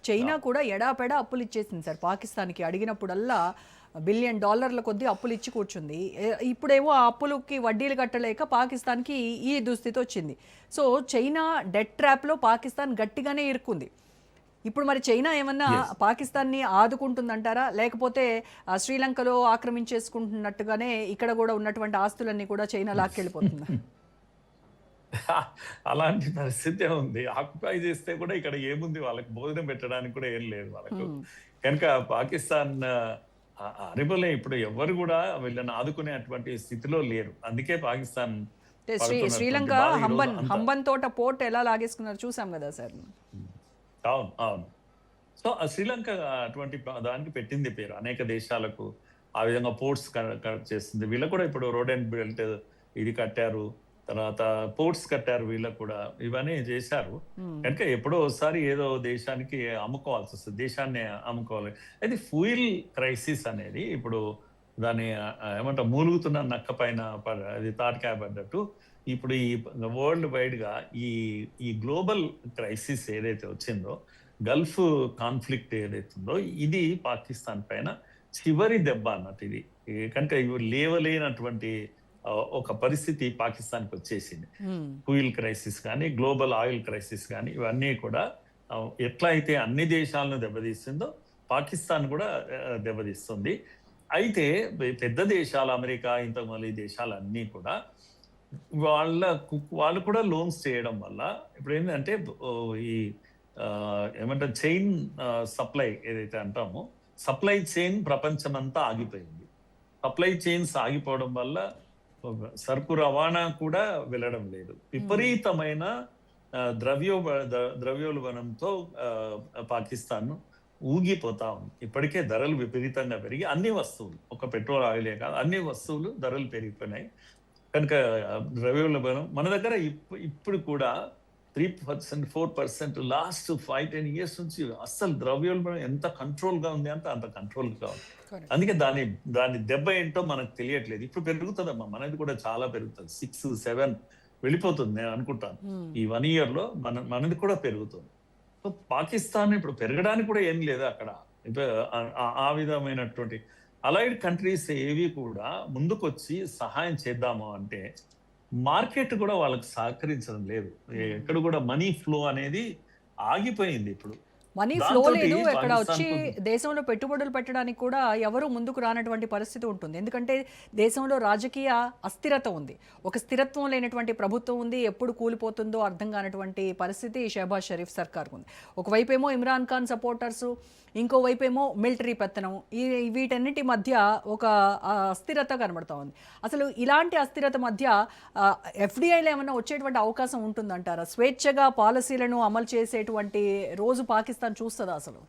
China కూడా ఎడాపెడా అప్పులు ఇచ్చేసింది సార్ పాకిస్తాన్కి. అడిగినప్పుడల్లా బిలియన్ డాలర్ల కొద్దీ అప్పులు ఇచ్చి కూర్చుంది. ఇప్పుడేమో ఆ అప్పులకి వడ్డీలు కట్టలేక పాకిస్తాన్కి ఈ దుస్థితి వచ్చింది. సో చైనా డెట్ ట్రాప్లో పాకిస్తాన్ గట్టిగానే ఇరుక్కుంది. ఇప్పుడు మరి చైనా ఏమన్నా ఎస్. పాకిస్తాన్ని ఆదుకుంటుందంటారా? లేకపోతే శ్రీలంకలో ఆక్రమించేసుకుంటున్నట్టుగానే ఇక్కడ కూడా ఉన్నటువంటి ఆస్తులన్నీ కూడా చైనా లాక్కెళ్ళిపోతుందా? అలాంటి పరిస్థితే ఉంది. ఆక్యుపై చేస్తే కూడా ఇక్కడ ఏముంది, వాళ్ళకి భోజనం పెట్టడానికి కూడా ఏం లేదు వాళ్ళకు. హ్మ్. కనుక పాకిస్తాన్ అరిబలే ఇప్పుడు ఎవ్వరు కూడా వీళ్ళని ఆదుకునే అటువంటి స్థితిలో లేరు. అందుకే పాకిస్తాన్ అంటే పడుతున్నటువంటి శ్రీలంక బాధ ఈరోజు అంతా. హంబన్ తోట పోర్ట్ ఎలా లాగేసుకున్నారు చూసాం కదా సార్. అవును, అవును. సో ఆ శ్రీలంక అటువంటి దానికి పెట్టింది పేరు. అనేక దేశాలకు ఆ విధంగా పోర్ట్స్ చేస్తుంది. వీళ్ళకు కూడా ఇప్పుడు రోడ్ అండ్ బెల్ట్ ఇది కట్టారు. తర్వాత పోర్ట్స్ కట్టారు వీళ్ళకు కూడా. ఇవన్నీ చేశారు. హ్మ్. కనుక ఎప్పుడో ఒకసారి ఏదో దేశానికి అమ్ముకోవాల్సి వస్తుంది. దేశాన్ని అమ్ముకోవాలి. అయితే ఫ్యూయల్ క్రైసిస్ అనేది ఇప్పుడు దాన్ని ఏమంటారు, మూలుగుతున్న నక్క పైన అది తాటికాయ పడ్డట్టు ఇప్పుడు ఈ వరల్డ్ వైడ్ గా ఈ ఈ గ్లోబల్ క్రైసిస్ ఏదైతే వచ్చిందో, గల్ఫ్ కాన్ఫ్లిక్ట్ ఏదైతుందో, ఇది పాకిస్తాన్ పైన చివరి దెబ్బ అన్నట్టు ఇది. కనుక ఇవి లేవలేనటువంటి ఒక పరిస్థితి పాకిస్తాన్కి వచ్చేసింది. హ్మ్. ఫ్యూయల్ క్రైసిస్ కానీ, గ్లోబల్ ఆయిల్ క్రైసిస్ కానీ, ఇవన్నీ కూడా ఎట్లా అయితే అన్ని దేశాలను దెబ్బతీస్తుందో పాకిస్తాన్ కూడా దెబ్బతీస్తుంది. అయితే పెద్ద దేశాలు అమెరికా, ఇంతకుముందు ఈ దేశాలన్నీ కూడా వాళ్ళు కూడా లోన్స్ చేయడం వల్ల ఇప్పుడు ఏంటంటే ఈ ఏమంటారు, చైన్ సప్లై ఏదైతే అంటామో, సప్లై చైన్ ప్రపంచమంతా ఆగిపోయింది. సప్లై చైన్స్ ఆగిపోవడం వల్ల సరుకు రవాణా కూడా వెళ్ళడం లేదు. విపరీతమైన ద్రవ్యోల్బణంతో పాకిస్తాన్ ఊగిపోతా ఉంది. ఇప్పటికే ధరలు విపరీతంగా పెరిగి అన్ని వస్తువులు, ఒక పెట్రోల్ ఆయిలే కాదు, అన్ని వస్తువులు ధరలు పెరిగిపోయినాయి. కనుక ద్రవ్యోల్బణం మన దగ్గర ఇప్పుడు కూడా 3%, 4% లాస్ట్ 5-10 years నుంచి అస్సలు ద్రవ్యోల్బణం ఎంత కంట్రోల్ గా ఉంది అంటే అంత కంట్రోల్ గా ఉంది. అందుకే దాని దెబ్బ ఏంటో మనకు తెలియట్లేదు. ఇప్పుడు పెరుగుతుందమ్మా, మనది కూడా చాలా పెరుగుతుంది. 6-7 వెళ్ళిపోతుంది నేను అనుకుంటాను. ఈ 1 year లో మనది కూడా పెరుగుతుంది. సో పాకిస్తాన్ ఇప్పుడు పెరగడానికి కూడా ఏం లేదు అక్కడ. ఆ విధమైనటువంటి అలైడ్ కంట్రీస్ ఏవి కూడా ముందుకొచ్చి సహాయం చేద్దాము అంటే మార్కెట్ కూడా వాళ్ళకి సహకరించడం లేదు. ఎక్కడ కూడా మనీ ఫ్లో అనేది ఆగిపోయింది ఇప్పుడు. మనీ ఫ్లో లేదు. ఇక్కడ వచ్చి పాకిస్తాన్ దేశంలో పెట్టుబడులు పెట్టడానికి కూడా ఎవరు ముందుకు రానటువంటి పరిస్థితి ఉంటుంది. ఎందుకంటే దేశంలో రాజకీయ అస్థిరత ఉంది. ఒక స్థిరత్వం లేనటువంటి ప్రభుత్వం ఉంది. ఎప్పుడు కూలిపోతుందో అర్థం కానటువంటి పరిస్థితి షహబాజ్ షరీఫ్ సర్కార్ ఉంది. ఒకవైపేమో ఇమ్రాన్ ఖాన్ సపోర్టర్సు, ఇంకోవైపేమో మిలిటరీ పెత్తనం. వీటన్నిటి మధ్య ఒక అస్థిరత కనబడతా ఉంది. అసలు ఇలాంటి అస్థిరత మధ్య ఎఫ్డిఐలో ఏమైనా వచ్చేటువంటి అవకాశం ఉంటుందంటారా? స్వేచ్ఛగా పాలసీలను అమలు చేసేటువంటి రోజు పాకిస్తాన్ చూస్తుందా అసలు?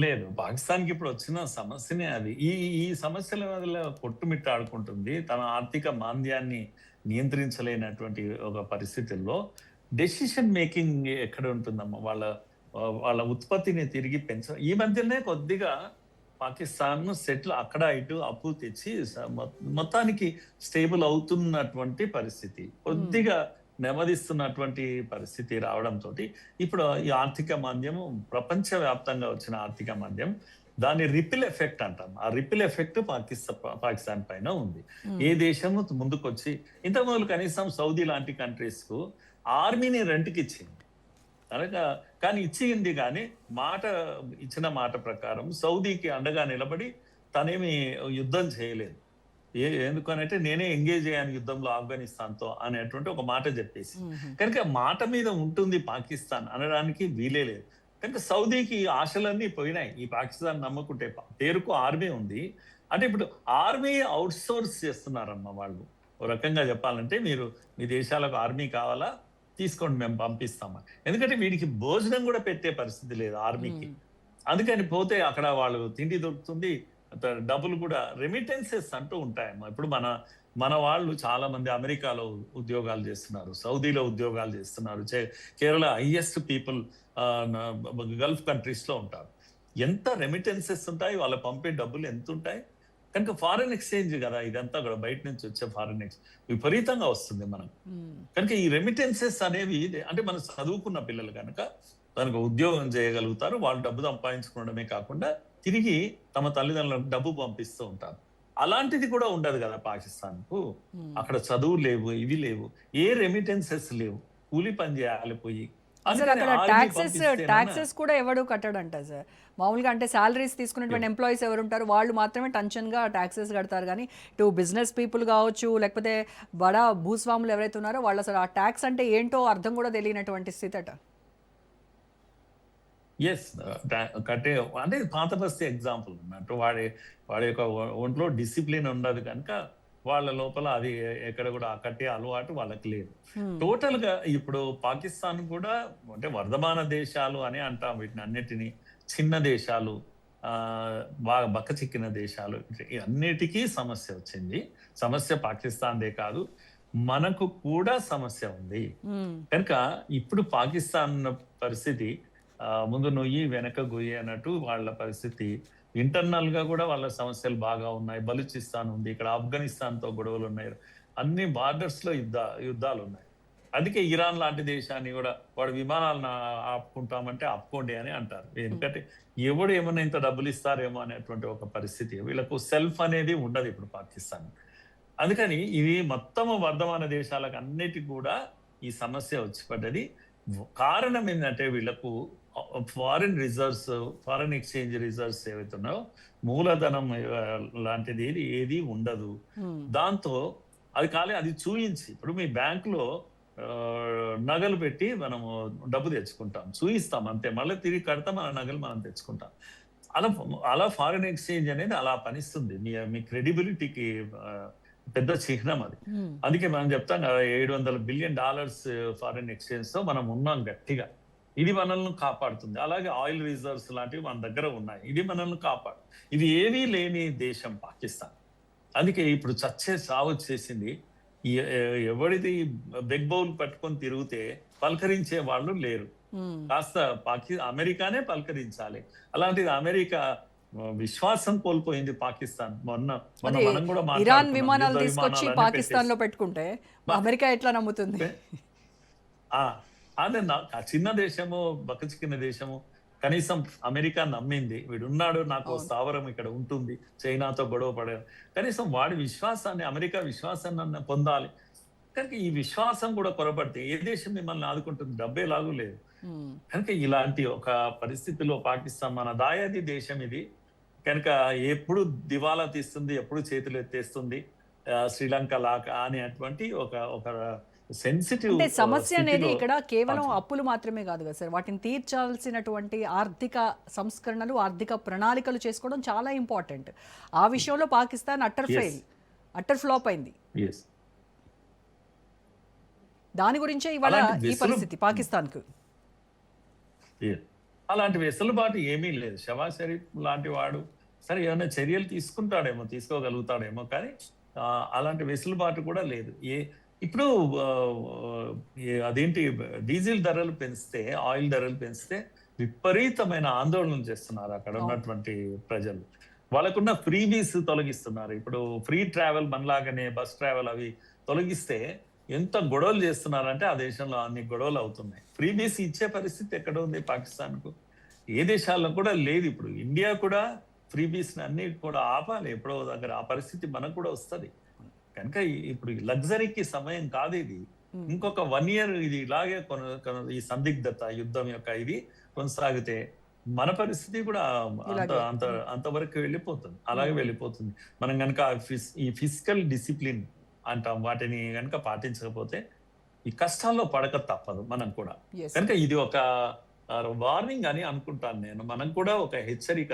లేదు. పాకిస్తాన్‌కి ఇప్పుడు వచ్చిన సమస్యనే అది. ఈ సమస్యల వల్ల కొట్టుమిట్టాడుకుంటుంది. తన ఆర్థిక మాంద్యాన్ని నియంత్రించలేనటువంటి ఒక పరిస్థితుల్లో డెసిషన్ మేకింగ్ ఎక్కడ ఉంటుందమ్మా? వాళ్ళ ఉత్పత్తిని తిరిగి ఈ మధ్యనే కొద్దిగా పాకిస్తాన్ సెటిల్ అక్కడ ఇటు అప్పు తెచ్చి మొత్తానికి స్టేబుల్ అవుతున్నటువంటి పరిస్థితి, కొద్దిగా నెమ్మదిస్తున్నటువంటి పరిస్థితి రావడంతో ఇప్పుడు ఈ ఆర్థిక మాంద్యము, ప్రపంచవ్యాప్తంగా వచ్చిన ఆర్థిక మాంద్యం, దాని రిపిల్ ఎఫెక్ట్ అంటాం. ఆ రిపిల్ ఎఫెక్ట్ పాకిస్తాన్ పైన ఉంది. ఏ దేశము ముందుకొచ్చి ఇంతకుముందు కనీసం సౌదీ లాంటి కంట్రీస్ కు ఆర్మీని రెంట్కి ఇచ్చింది అనగా, కానీ ఇచ్చింది కానీ ఇచ్చిన మాట ప్రకారం సౌదీకి అండగా నిలబడి తనేమి యుద్ధం చేయలేదు. ఎందుకనంటే నేనే ఎంగేజ్ అయ్యాను యుద్ధంలో ఆఫ్ఘనిస్తాన్తో అనేటువంటి ఒక మాట చెప్పేసి. కనుక మాట మీద ఉంటుంది పాకిస్తాన్ అనడానికి వీలే లేదు. కనుక సౌదీకి ఆశలన్నీ పోయినాయి. ఈ పాకిస్తాన్ నమ్ముకుంటే పేరుకు ఆర్మీ ఉంది అంటే ఇప్పుడు ఆర్మీ అవుట్ సోర్స్ చేస్తున్నారమ్మా వాళ్ళు. ఓ రకంగా చెప్పాలంటే, మీరు మీ దేశాలకు ఆర్మీ కావాలా, తీసుకోండి, మేము పంపిస్తామా. ఎందుకంటే వీడికి భోజనం కూడా పెట్టే పరిస్థితి లేదు ఆర్మీకి. అందుకని పోతే అక్కడ వాళ్ళు తిండి దొరుకుతుంది, డబ్బులు కూడా రెమిటెన్సెస్ అంటూ ఉంటాయమ్మా. ఇప్పుడు మన వాళ్ళు చాలా మంది అమెరికాలో ఉద్యోగాలు చేస్తున్నారు, సౌదీలో ఉద్యోగాలు చేస్తున్నారు, Kerala highest people Gulf countries లో ఉంటారు. ఎంత రెమిటెన్సెస్ ఉంటాయి, వాళ్ళు పంపే డబ్బులు ఎంత ఉంటాయి. కనుక ఫారెన్ ఎక్స్చేంజ్ కదా ఇదంతా కూడా, బయట నుంచి వచ్చే ఫారెన్ ఎక్స్చేంజ్ విపరీతంగా వస్తుంది మనం. కనుక ఈ రెమిటెన్సెస్ అనేవి అంటే మనం చదువుకున్న పిల్లలు కనుక తనకు ఉద్యోగం చేయగలుగుతారు, వాళ్ళు డబ్బు సంపాదించుకోవడమే కాకుండా తిరిగి తమ తల్లిదండ్రులకు డబ్బు పంపిస్తూ ఉంటారు. అలాంటిది కూడా ఉండదు కదా పాకిస్తాన్కు. అక్కడ చదువు లేవు, ఇవి లేవు, ఏ రెమిటెన్సెస్ లేవు, కూలి పని చేయాలి పోయి. సార్ అందుకని అక్కడ ఆర్మీ పంపిస్తేనన్నా ట్యాక్సెస్ కూడా ఎవడు కట్టడంట సార్. మామూలుగా అంటే శాలరీస్ తీసుకున్నటువంటి ఎంప్లాయీస్ ఎవరు ఉంటారు వాళ్ళు మాత్రమే టెన్షన్గా ట్యాక్సెస్ కడతారు, కానీ ఇటు బిజినెస్ పీపుల్ కావచ్చు లేకపోతే బడా భూస్వాములు ఎవరైతే ఉన్నారో వాళ్ళు అసలు ఆ ట్యాక్స్ అంటే ఏంటో అర్థం కూడా తెలియనటువంటి స్థితి అట. ఎస్ కట్టే అంటే పాత బస్తీ ఎగ్జాంపుల్ అన్నట్టు. వాడి యొక్క ఒంట్లో డిసిప్లిన్ ఉండదు కనుక వాళ్ళ లోపల అది ఎక్కడ కూడా ఆ కట్టే అలవాటు వాళ్ళకి లేదు. టోటల్ గా ఇప్పుడు పాకిస్తాన్ కూడా అంటే వర్ధమాన దేశాలు అని అంటాం వీటిని అన్నిటినీ. చిన్న దేశాలు, బాగా బక్కచిక్కిన దేశాలు, అన్నిటికీ సమస్య వచ్చింది. సమస్య పాకిస్తాన్దే కాదు, మనకు కూడా సమస్య ఉంది. కనుక ఇప్పుడు పాకిస్తాన్ పరిస్థితి ముందు నొయ్యి వెనక గొయ్యి అన్నట్టు వాళ్ళ పరిస్థితి. ఇంటర్నల్ గా కూడా వాళ్ళ సమస్యలు బాగా ఉన్నాయి. బలూచిస్తాన్ ఉంది, ఇక్కడ ఆఫ్ఘనిస్తాన్ తో గొడవలు ఉన్నాయి, అన్ని బార్డర్స్ లో యుద్ధాలు ఉన్నాయి. అందుకే ఇరాన్ లాంటి దేశాన్ని కూడా వాడు విమానాలను ఆపుకుంటామంటే ఆపుకోండి అని అంటారు. ఎందుకంటే ఎవడు ఏమన్నా ఇంత డబ్బులు ఇస్తారేమో అనేటువంటి ఒక పరిస్థితి. వీళ్ళకు సెల్ఫ్ అనేది ఉండదు ఇప్పుడు పాకిస్తాన్. అందుకని ఇది మొత్తం వర్ధమాన దేశాలకు అన్నిటికీ కూడా ఈ సమస్య వచ్చి పడ్డది. కారణం ఏంటంటే వీళ్ళకు foreign reserves, foreign exchange reserves ఏవైతున్నాయో మూలధనం లాంటిది ఏది ఉండదు. దాంతో అది అది చూయించి ఇప్పుడు మీ బ్యాంకులో నగలు పెట్టి మనము డబ్బు తెచ్చుకుంటాం, చూయిస్తాం అంతే, మళ్ళీ తిరిగి కడతాం, మన నగలు మనం తెచ్చుకుంటాం. అలా ఫారిన్ ఎక్స్చేంజ్ అనేది అలా పనిస్తుంది. మీ క్రెడిబిలిటీకి పెద్ద చిహ్నం అది. అందుకే మనం చెప్తాం కదా, $700 బిలియన్ ఫారిన్ ఎక్స్చేంజ్ తో మనం ఉన్నాం గట్టిగా. ఇది మనల్ని కాపాడుతుంది. అలాగే ఆయిల్ రిజర్వ్స్ లాంటివి మన దగ్గర ఉన్నాయి, ఇది మనల్ని కాపాడు. ఇవి ఏవీ లేని దేశం పాకిస్తాన్. అందుకే ఇప్పుడు చచ్చే సావు చేసింది. ఎవరిది బెగ్ బౌల్ పట్టుకొని తిరిగితే పలకరించే వాళ్ళు లేరు. కాస్త అమెరికానే పలకరించాలి. అలాంటిది అమెరికా విశ్వాసం కోల్పోయింది పాకిస్తాన్. మొన్న మనం కూడా ఇరాన్ విమానాలు తీసుకొచ్చి పాకిస్తాన్ లో పెట్టుకుంటే అమెరికా ఎట్లా నమ్ముతుంది? అదే చిన్న దేశము, బక్కచిక్కిన దేశము, కనీసం అమెరికా నమ్మింది వీడున్నాడు, నాకు స్థావరం ఇక్కడ ఉంటుంది, చైనాతో గొడవ పడే, కనీసం వాడి విశ్వాసాన్ని, అమెరికా విశ్వాసాన్ని పొందాలి. కనుక ఈ విశ్వాసం కూడా కొరపడితే ఏ దేశం మిమ్మల్ని ఆదుకుంటుంది? డబ్బే లాగు లేదు. కనుక ఇలాంటి ఒక పరిస్థితిలో పాకిస్తాన్ మన దాయాది దేశం ఇది. కనుక ఎప్పుడు దివాలా తీస్తుంది, ఎప్పుడు చేతులు ఎత్తేస్తుంది, శ్రీలంక లాగా అనేటువంటి ఒక సెన్సిటివ్. అంటే సమస్య అనేది ఇక్కడ కేవలం అప్పులు మాత్రమే కాదు కదా సార్, వాటిని తీర్చాల్సినటువంటి ఆర్థిక సంస్కరణలు, ఆర్థిక ప్రణాళికలు చేసుకోవడం చాలా ఇంపార్టెంట్. ఆ విషయంలో పాకిస్తాన్ అట్టర్ ఫ్లాప్ అయింది. దాని గురించే ఇవాళ ఈ పరిస్థితి పాకిస్తాన్కు. అలాంటి వెసులుబాటు ఏమీ లేదు. షవాజ్ షరీఫ్ లాంటి వాడు సరే ఏమైనా చర్యలు తీసుకోగలుగుతాడేమో, కానీ అలాంటి వెసులుబాటు కూడా లేదు. ఇప్పుడు అదేంటి, డీజిల్ ధరలు పెంచితే, ఆయిల్ ధరలు పెంచితే విపరీతమైన ఆందోళనలు చేస్తున్నారు అక్కడ ఉన్నటువంటి ప్రజలు. వాళ్ళకున్న ఫ్రీబీస్ తొలగిస్తున్నారు. ఇప్పుడు ఫ్రీ ట్రావెల్ మనలాగానే బస్ ట్రావెల్ అవి తొలగిస్తే ఎంత గొడవలు చేస్తున్నారంటే ఆ దేశంలో అన్ని గొడవలు అవుతున్నాయి. ఫ్రీబీస్ ఇచ్చే పరిస్థితి ఎక్కడ ఉంది పాకిస్తాన్కు? ఏ దేశాల్లో కూడా లేదు. ఇప్పుడు ఇండియా కూడా ఫ్రీబీస్ అన్ని కూడా ఆపాలి ఎప్పుడో దగ్గర. ఆ పరిస్థితి మనకు కూడా వస్తుంది. కనుక ఇప్పుడు లగ్జరీకి సమయం కాదు ఇది. ఇంకొక 1 year ఇది ఇలాగే ఈ సందిగ్ధత, యుద్ధం యొక్క ఇది కొనసాగితే మన పరిస్థితి కూడా అంతవరకు వెళ్ళిపోతుంది, అలాగే వెళ్ళిపోతుంది. మనం కనుక ఈ ఫిజికల్ డిసిప్లిన్ అంటాం, వాటిని కనుక పాటించకపోతే ఈ కష్టాల్లో పడక తప్పదు మనం కూడా. కనుక ఇది ఒక వార్నింగ్ అని అనుకుంటాను నేను. మనం కూడా ఒక హెచ్చరిక,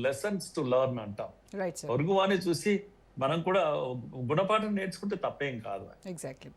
లెసన్స్ టు లెర్న్ అంటాం. పొరుగువాని చూసి మనం కూడా గుణపాఠం నేర్చుకుంటే తప్పేం కాదు. ఎగ్జాక్ట్లీ.